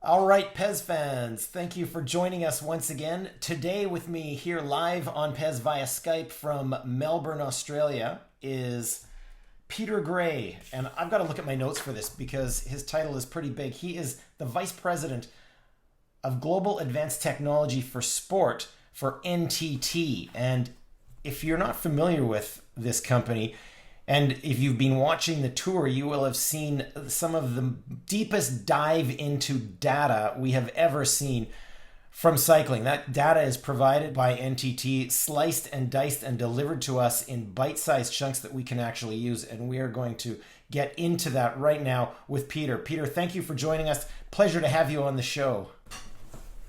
All right, Pez fans, thank you for joining us once again. Today with me here live on Pez via Skype from Melbourne, Australia is Peter Gray. And I've got to look at my notes for this because his title is pretty big. He is the Vice President of Global Advanced Technology for Sport for NTT. And if you're not familiar with this company, and if you've been watching the tour, you will have seen some of the deepest dive into data we have ever seen from cycling. That data is provided by NTT, sliced and diced and delivered to us in bite-sized chunks that we can actually use. And we are going to get into that right now with Peter. Peter, thank you for joining us. Pleasure to have you on the show.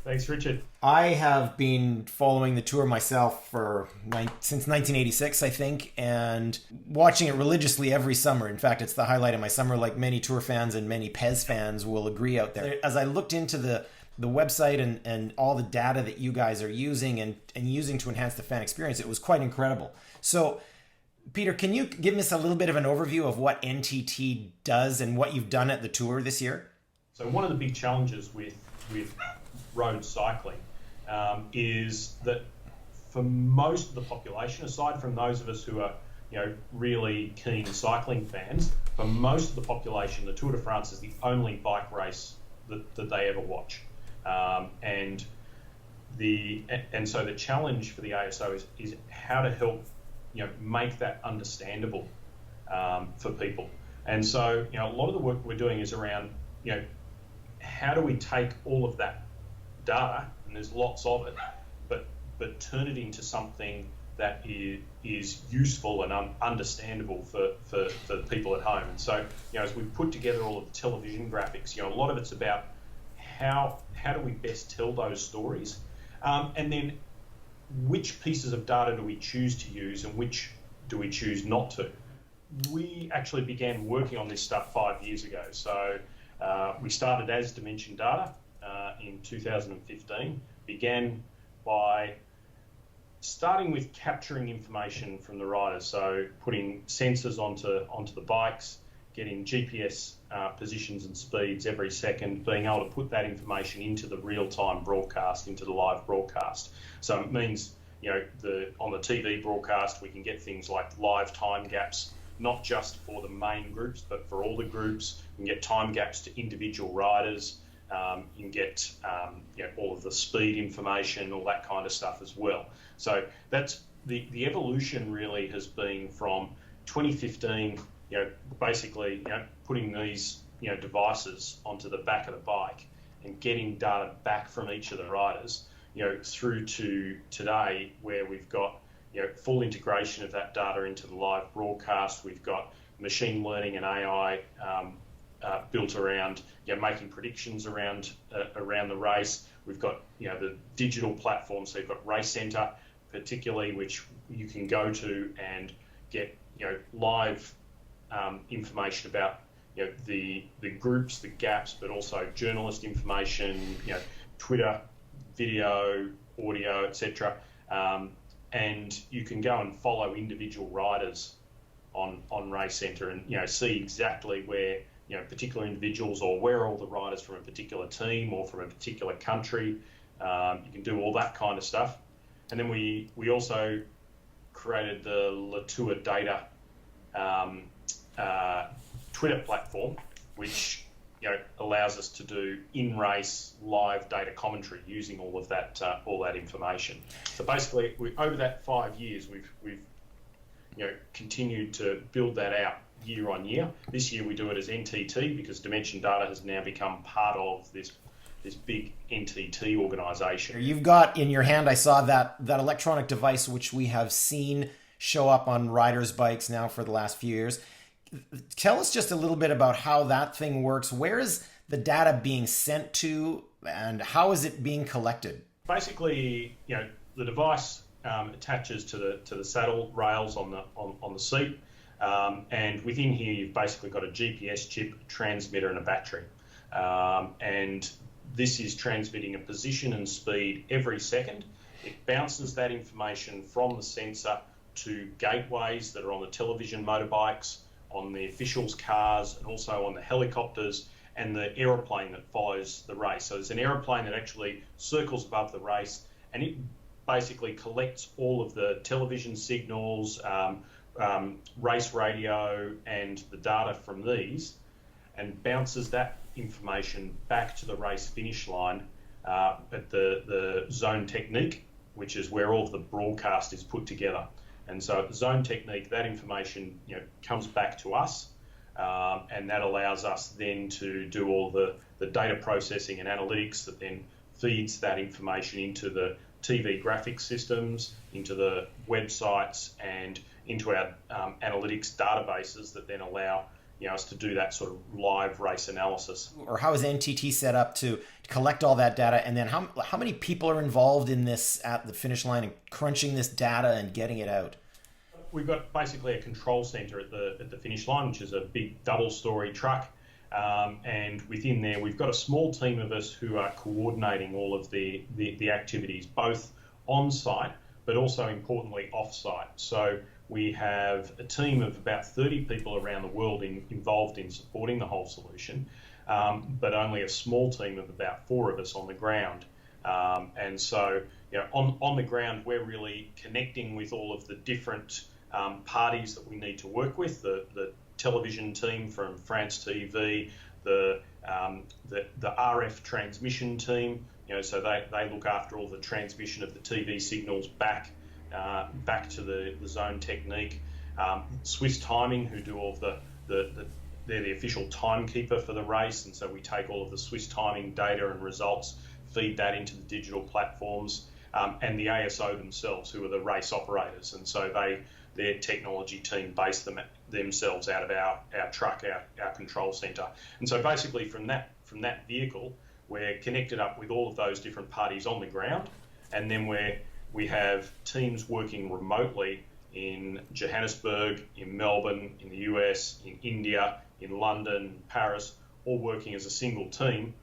Thanks, Richard. I have been following the tour myself since 1986, I think, and watching it religiously every summer. In fact, it's the highlight of my summer, like many tour fans and many Pez fans will agree out there. As I looked into the website and all the data that you guys are using and using to enhance the fan experience, it was quite incredible. So, Peter, can you give us a little bit of an overview of what NTT does and what you've done at the tour this year? So one of the big challenges with road cycling is that for most of the population, aside from those of us who are really keen cycling fans, for most of the population, the Tour de France is the only bike race that they ever watch. And so the challenge for the ASO is how to help make that understandable for people. And so a lot of the work we're doing is around how do we take all of that data, and there's lots of it, but turn it into something that is useful and understandable for people at home. And so, as we put together all of the television graphics, a lot of it's about how do we best tell those stories, and then which pieces of data do we choose to use and which do we choose not to. We actually began working on this stuff 5 years ago. So we started as Dimension Data in 2015, began by starting with capturing information from the riders, so putting sensors onto the bikes, getting GPS positions and speeds every second, being able to put that information into the real-time broadcast, into the live broadcast. So it means, on the TV broadcast, we can get things like live time gaps, not just for the main groups, but for all the groups. You can get time gaps to individual riders. You can get all of the speed information, all that kind of stuff as well. So that's the evolution really has been from 2015, basically putting these devices onto the back of the bike and getting data back from each of the riders, through to today where we've got full integration of that data into the live broadcast. We've got machine learning and AI built around making predictions around the race. We've got the digital platform, so you've got Race Center, particularly, which you can go to and get live information about the groups, the gaps, but also journalist information, Twitter, video, audio, etc. And you can go and follow individual riders on Race Center and see exactly where particular individuals, or where all the riders from a particular team or from a particular country. You can do all that kind of stuff. And then we also created the letourdata Twitter platform, which allows us to do in-race live data commentary using all that information. So basically, over that 5 years, we've continued to build that out year on year. This year we do it as NTT because Dimension Data has now become part of this big NTT organisation. You've got in your hand, I saw that electronic device which we have seen show up on riders' bikes now for the last few years. Tell us just a little bit about how that thing works. Where is the data being sent to, and how is it being collected? Basically, the device attaches to the saddle rails on the seat. And within here, you've basically got a GPS chip, a transmitter, and a battery. And this is transmitting a position and speed every second. It bounces that information from the sensor to gateways that are on the television motorbikes, on the officials' cars, and also on the helicopters. and the aeroplane that follows the race. So there's an aeroplane that actually circles above the race, and it basically collects all of the television signals, race radio, and the data from these, and bounces that information back to the race finish line at the zone technique, which is where all of the broadcast is put together. And so at the zone technique, that information comes back to us, and that allows us then to do all the data processing and analytics that then feeds that information into the TV graphics systems, into the websites, and into our analytics databases that then allow us to do that sort of live race analysis. Or how is NTT set up to collect all that data, and then how many people are involved in this at the finish line and crunching this data and getting it out? We've got basically a control center at the finish line, which is a big double-story truck, and within there we've got a small team of us who are coordinating all of the activities, both on site but also importantly off site. So we have a team of about 30 people around the world involved in supporting the whole solution, but only a small team of about 4 of us on the ground. And so, on the ground, we're really connecting with all of the different parties that we need to work with. The television team from France TV, the RF transmission team. So they look after all the transmission of the TV signals back to the zone technique. Swiss Timing, who do all of they're the official timekeeper for the race, and so we take all of the Swiss Timing data and results, feed that into the digital platforms, and the ASO themselves, who are the race operators, and so their technology team base themselves out of our truck, our control centre. And so basically from that vehicle, we're connected up with all of those different parties on the ground, and then we have teams working remotely in Johannesburg, in Melbourne, in the US, in India, in London, Paris, all working as a single team,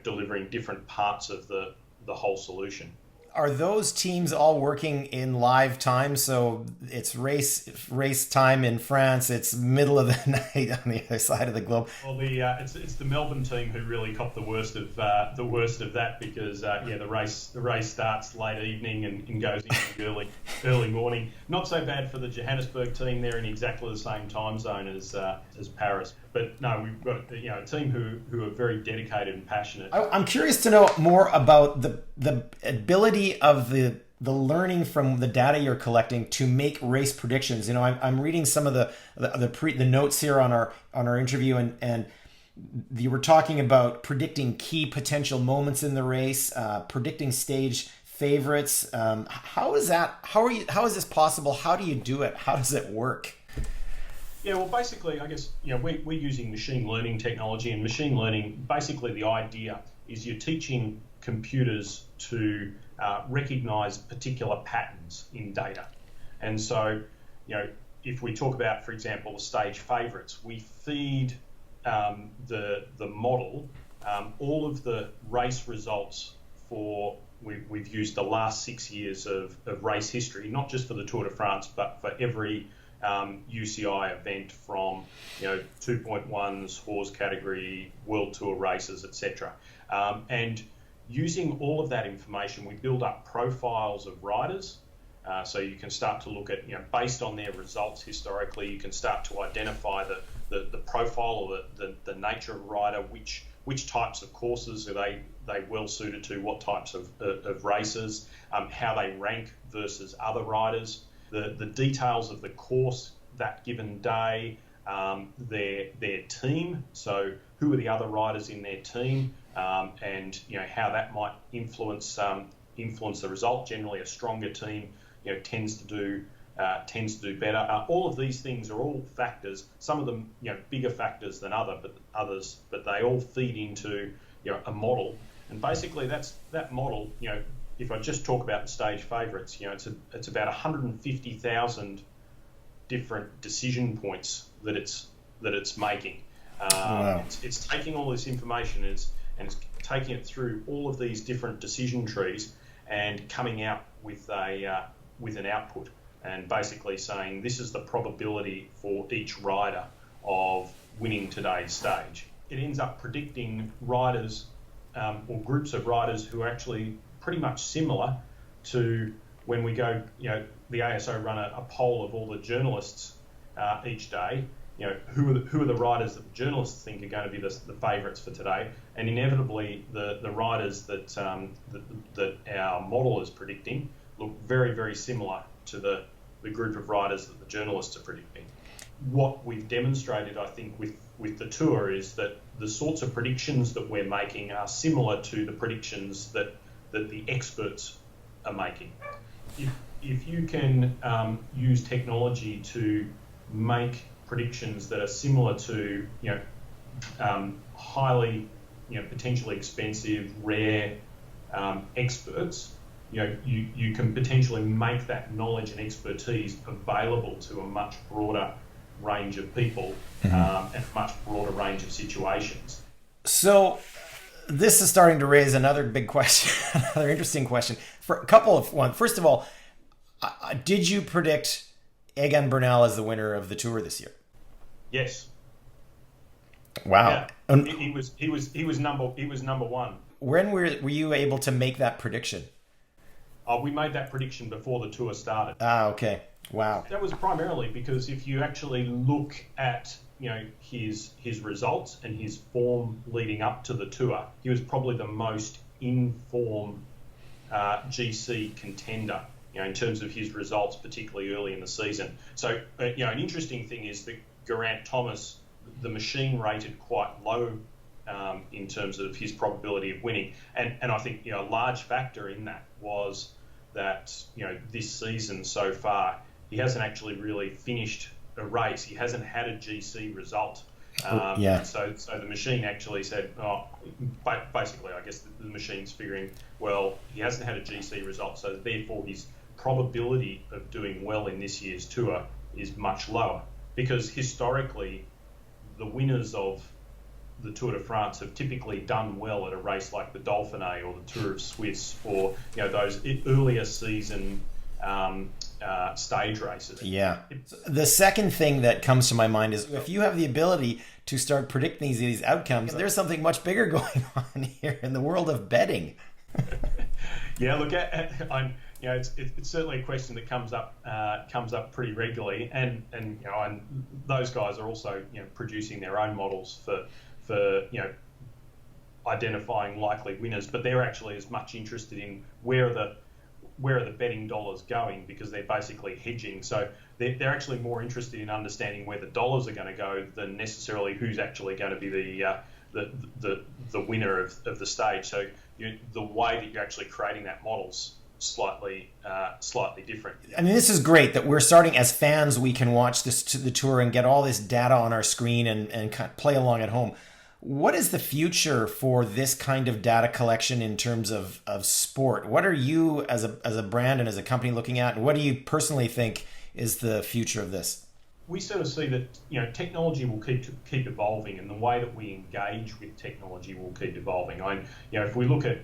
delivering different parts of the whole solution. Are those teams all working in live time? So it's race time in France. It's middle of the night on the other side of the globe. Well, it's the Melbourne team who really copped the worst of that because the race starts late evening and goes into early morning. Not so bad for the Johannesburg team. They're in exactly the same time zone as Paris. But no, we've got a team who are very dedicated and passionate. I'm curious to know more about the ability of the learning from the data you're collecting to make race predictions. I'm reading some of the notes here on our interview, and you were talking about predicting key potential moments in the race, predicting stage favorites. How is this possible? How do you do it? How does it work? Yeah, well, basically, I guess, we're using machine learning technology, and machine learning, basically the idea is you're teaching computers to recognize particular patterns in data. And so, if we talk about, for example, the stage favorites, we feed the model all of the race results we've used the last 6 years of race history, not just for the Tour de France, but for every UCI event from 2.1s, horse category, World Tour races, etc. And using all of that information, we build up profiles of riders. So you can start to look at, based on their results historically, you can start to identify the profile or the nature of a rider, which types of courses are they well suited to, what types of races, how they rank versus other riders. The details of the course that given day, their team, so who are the other riders in their team, and how that might influence the result. Generally, a stronger team tends to do better. All of these things are all factors. Some of them bigger factors than others, but they all feed into a model. And basically, that model. If I just talk about the stage favourites, it's about 150,000 different decision points that it's making. Wow. It's taking all this information and it's taking it through all of these different decision trees and coming out with an output, and basically saying this is the probability for each rider of winning today's stage. it ends up predicting riders or groups of riders who are actually pretty much similar to when we go, the ASO run a poll of all the journalists each day. Who are the riders that the journalists think are going to be the favourites for today, and inevitably the riders that our model is predicting look very, very similar to the group of riders that the journalists are predicting. What we've demonstrated, I think, with the tour is that the sorts of predictions that we're making are similar to the predictions that the experts are making. If you can use technology to make predictions that are similar to highly potentially expensive, rare experts, you can potentially make that knowledge and expertise available to a much broader range of people and a much broader range of situations. So this is starting to raise another big question, another interesting question. For a couple of one. First of all, did you predict Egan Bernal as the winner of the Tour this year? Yes. Wow. Yeah. He was number one. When were you able to make that prediction? We made that prediction before the Tour started. Okay. Wow. That was primarily because if you actually look at his results and his form leading up to the Tour, he was probably the most in-form GC contender, in terms of his results, particularly early in the season. So, an interesting thing is that Geraint Thomas, the machine rated quite low in terms of his probability of winning. And I think, a large factor in that was that, this season so far, he hasn't actually really finished a race. He hasn't had a GC result. So the machine actually said, basically, I guess the machine's figuring, well, he hasn't had a GC result, so therefore his probability of doing well in this year's Tour is much lower. Because historically, the winners of the Tour de France have typically done well at a race like the Dauphiné or the Tour of Swiss or those earlier season stage races. Yeah. The second thing that comes to my mind is if you have the ability to start predicting these outcomes, there's something much bigger going on here in the world of betting. Yeah, look, it's certainly a question that comes up pretty regularly, and those guys are also producing their own models for identifying likely winners, but they're actually as much interested in where are the betting dollars going, because they're basically hedging. So they're actually more interested in understanding where the dollars are going to go than necessarily who's actually going to be the winner of the stage. So the way that you're actually creating that model's slightly different. I mean, this is great that we're starting as fans. We can watch the Tour and get all this data on our screen and kind of play along at home. What is the future for this kind of data collection in terms of sport? What are you as a brand and as a company looking at, and what do you personally think is the future of this? We sort of see that technology will keep evolving, and the way that we engage with technology will keep evolving. If we look at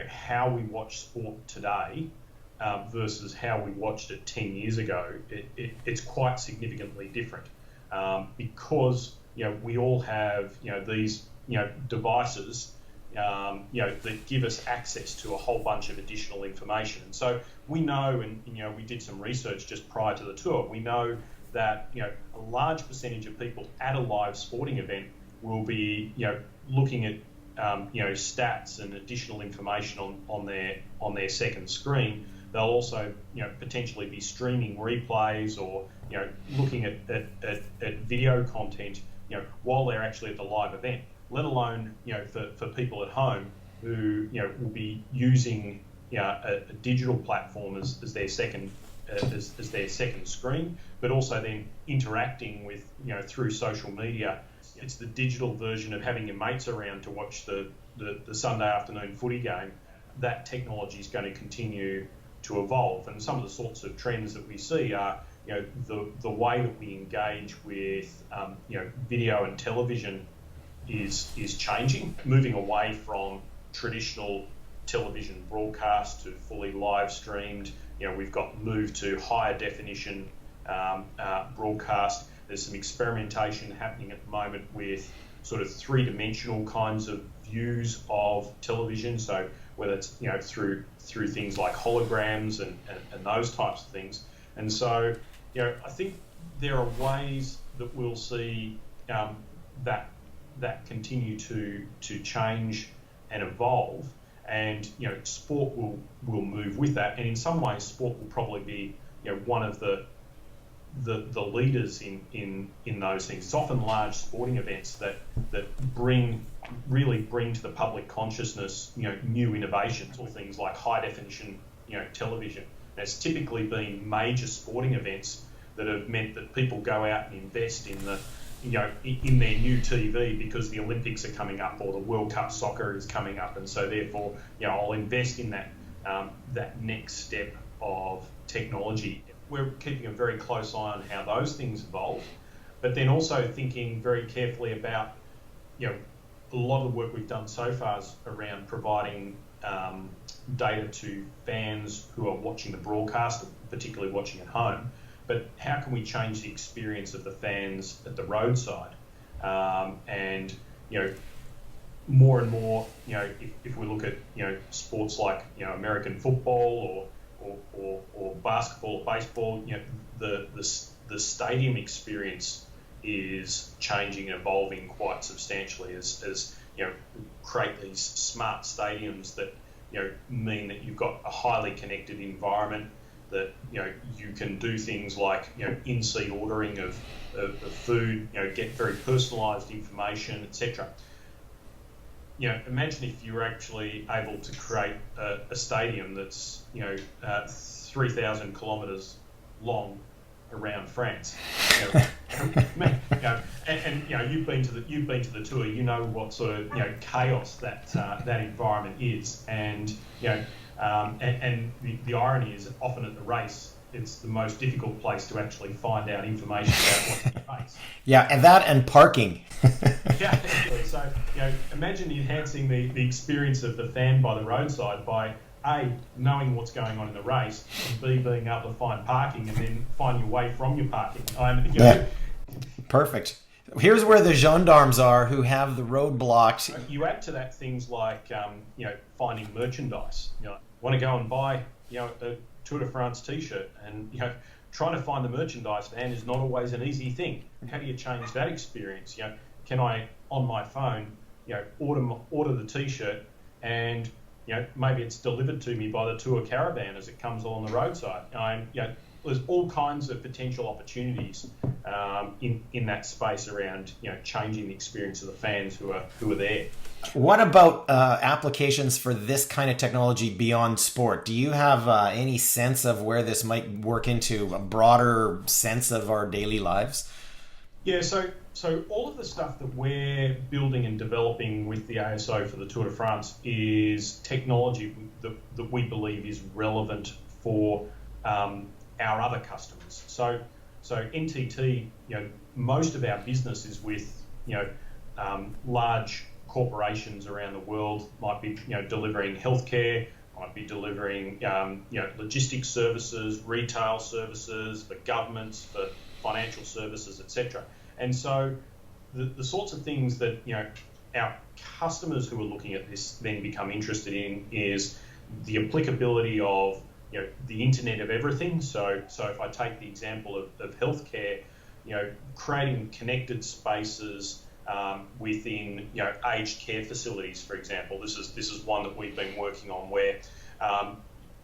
how we watch sport today versus how we watched it 10 years ago, it's quite significantly different because we all have these devices that give us access to a whole bunch of additional information. And so we know, and we did some research just prior to the Tour, we know that a large percentage of people at a live sporting event will be looking at stats and additional information on their second screen. They'll also potentially be streaming replays or looking at video content while they're actually at the live event, let alone for people at home who will be using a digital platform as their second screen, but also then interacting with through social media. It's the digital version of having your mates around to watch the Sunday afternoon footy game. That technology is going to continue to evolve, and some of the sorts of trends that we see are the way that we engage with video and television is changing, moving away from traditional television broadcast to fully live streamed. We've got moved to higher definition broadcast. There's some experimentation happening at the moment with sort of three-dimensional kinds of views of television. So whether it's through things like holograms and those types of things. And so I think there are ways that we'll see that continue to change and evolve, and sport will move with that. And in some ways, sport will probably be one of the leaders in those things. It's often large sporting events that really bring to the public consciousness new innovations, or things like high definition television. And it's typically been major sporting events that have meant that people go out and invest in in their new TV because the Olympics are coming up or the World Cup soccer is coming up, and so therefore I'll invest in that next step of technology. We're keeping a very close eye on how those things evolve, but then also thinking very carefully about a lot of the work we've done so far is around providing data to fans who are watching the broadcast, particularly watching at home. But how can we change the experience of the fans at the roadside? And more and more, if we look at sports like American football or basketball or baseball, the stadium experience is changing and evolving quite substantially as create these smart stadiums that mean that you've got a highly connected environment, that you can do things like in-seat ordering of food, get very personalised information, etc. Imagine if you were actually able to create a stadium that's 3,000 kilometres long around France. And you've been to the tour. You know what sort of chaos that environment is, and and the irony is often at the race, it's the most difficult place to actually find out information about what's in the race. Yeah, and parking. Yeah, exactly. So imagine enhancing the experience of the fan by the roadside by A, knowing what's going on in the race, and B, being able to find parking and then find your way from your parking. Perfect. Here's where the gendarmes are who have the road blocked. You add to that things like finding merchandise. Want to go and buy a Tour de France T-shirt, and trying to find the merchandise van is not always an easy thing. How do you change that experience? Can I on my phone order the T-shirt, and maybe it's delivered to me by the tour caravan as it comes along the roadside. There's all kinds of potential opportunities in that space around changing the experience of the fans who are there. What about applications for this kind of technology beyond sport? Do you have any sense of where this might work into a broader sense of our daily lives? Yeah, so all of the stuff that we're building and developing with the ASO for the Tour de France is technology that we believe is relevant for our other customers. So NTT, most of our business is with large corporations around the world. Might be delivering healthcare, might be delivering logistics services, retail services, for governments, for financial services, etc. And so the sorts of things that our customers who are looking at this then become interested in is the applicability of the Internet of Everything. So if I take the example of healthcare, creating connected spaces within aged care facilities, for example. This is one that we've been working on where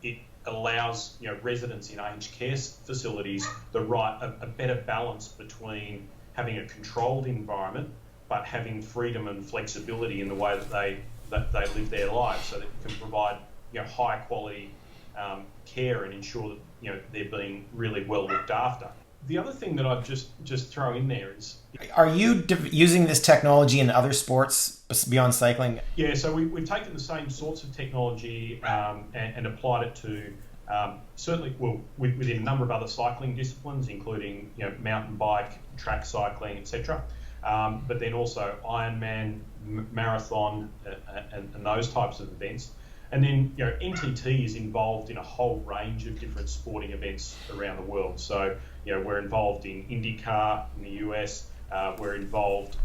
it allows residents in aged care facilities a better balance between having a controlled environment but having freedom and flexibility in the way that they live their lives, so that you can provide high quality care and ensure that they're being really well looked after. The other thing that I'd just throw in there is... Are you using this technology in other sports beyond cycling? Yeah, so we've taken the same sorts of technology and applied it to certainly within a number of other cycling disciplines, including mountain bike, track cycling, etc. But then also Ironman, marathon, and those types of events. And then NTT is involved in a whole range of different sporting events around the world. So we're involved in IndyCar in the US, We're involved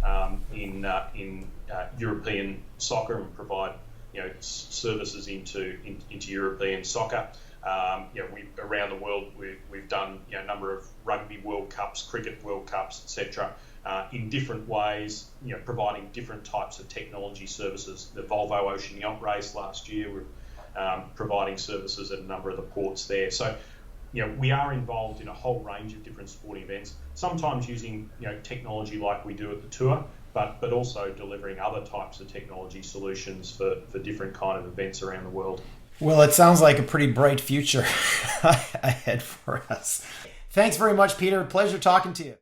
in European soccer and provide services into European soccer. Around the world, we've done a number of rugby World Cups, cricket World Cups, etc. In different ways, providing different types of technology services. The Volvo Ocean Yacht Race last year, we're providing services at a number of the ports there. So, we are involved in a whole range of different sporting events, sometimes using technology like we do at the tour, but also delivering other types of technology solutions for different kind of events around the world. Well, it sounds like a pretty bright future ahead for us. Thanks very much, Peter. Pleasure talking to you.